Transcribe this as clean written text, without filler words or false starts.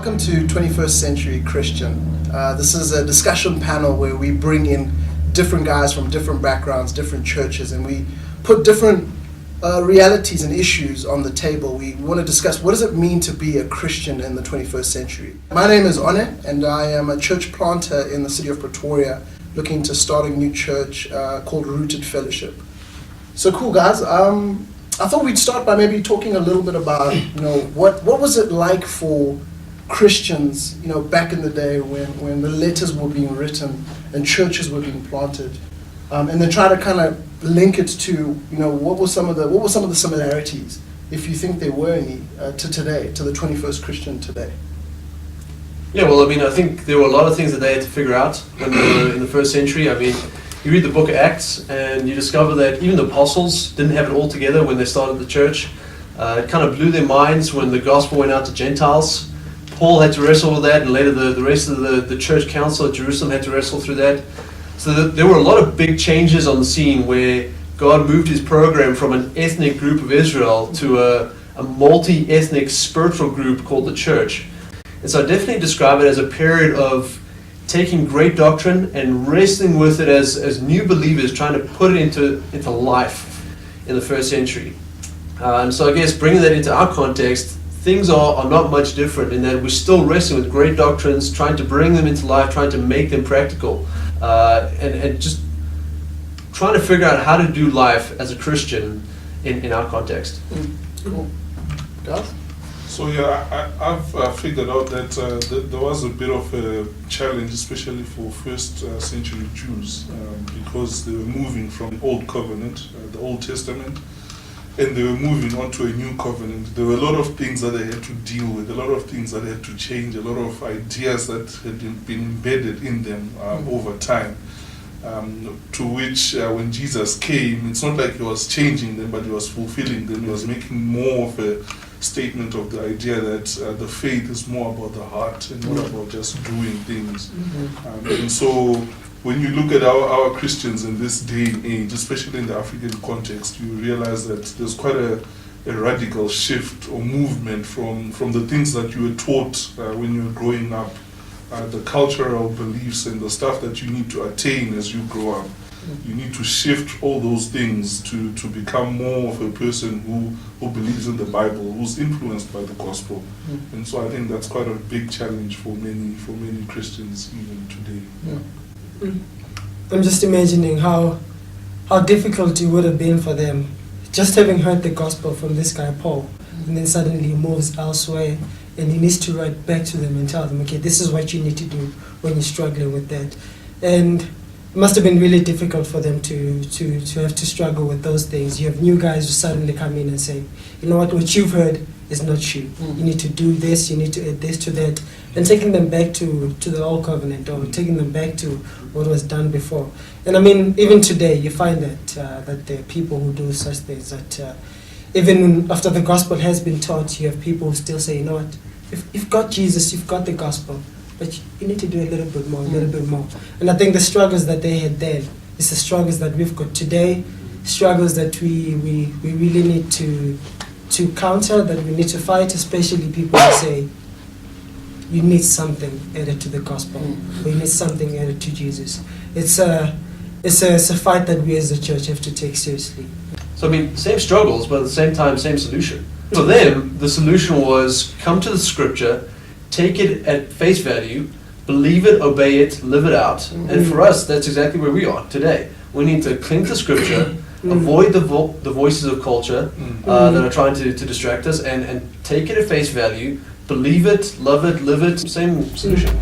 welcome to 21st Century Christian. This is a discussion panel where we bring in different guys from different backgrounds, different churches, and we put different realities and issues on the table. We want to discuss what does it mean to be a Christian in the 21st century. My name is One, and I am a church planter in the city of Pretoria, looking to start a new church called Rooted Fellowship. So cool, guys. I thought we'd start by maybe talking a little bit about, what was it like for Christians, back in the day when the letters were being written and churches were being planted, and then try to kind of link it to, what were some of the similarities, if you think there were any, to today, to the 21st Christian today. Yeah, well, I think there were a lot of things that they had to figure out when they were in the first century. You read the book of Acts and you discover that even the apostles didn't have it all together when they started the church. It kind of blew their minds when the gospel went out to Gentiles. Paul had to wrestle with that, and later the rest of the church council at Jerusalem had to wrestle through that. So there were a lot of big changes on the scene where God moved his program from an ethnic group of Israel to a multi-ethnic spiritual group called the church. And so I definitely describe it as a period of taking great doctrine and wrestling with it as new believers, trying to put it into life in the first century. And so I guess bringing that into our context, things are not much different in that we're still wrestling with great doctrines, trying to bring them into life, trying to make them practical, and just trying to figure out how to do life as a Christian in our context. Cool. Guys? So I've figured out that there was a bit of a challenge, especially for first century Jews, because they were moving from the Old Covenant, the Old Testament, and they were moving on to a new covenant. There were a lot of things that they had to deal with, a lot of things that had to change, a lot of ideas that had been embedded in them over time. To which when Jesus came, it's not like he was changing them, but he was fulfilling them. He was making more of a statement of the idea that the faith is more about the heart and not about just doing things. And so when you look at our Christians in this day and age, especially in the African context, you realize that there's quite a radical shift or movement from the things that you were taught when you were growing up, the cultural beliefs and the stuff that you need to attain as you grow up. You need to shift all those things to become more of a person who believes in the Bible, who's influenced by the gospel. And so I think that's quite a big challenge for many Christians even today. I'm just imagining how difficult it would have been for them, just having heard the gospel from this guy Paul, and then suddenly he moves elsewhere and he needs to write back to them and tell them, okay, this is what you need to do when you're struggling with that. And it must have been really difficult for them to have to struggle with those things. You have new guys who suddenly come in and say, you know what you've heard is not true. You need to do this, you need to add this to that. And taking them back to the old covenant, or taking them back to what was done before. And even today you find that there are people who do such things, that even after the gospel has been taught, you have people who still say, you know what, if you've got Jesus, you've got the gospel, but you need to do a little bit more. And I think the struggles that they had then is the struggles that we've got today, struggles that we really need to counter, that we need to fight, especially people who say, you need something added to the gospel, or you need something added to Jesus. It's a fight that we as a church have to take seriously. So same struggles, but at the same time, same solution. For them, the solution was come to the scripture, take it at face value, believe it, obey it, live it out. And for us, that's exactly where we are today. We need to cling to scripture, avoid the voices of culture that are trying to distract us, and take it at face value, believe it, love it, live it. Same solution.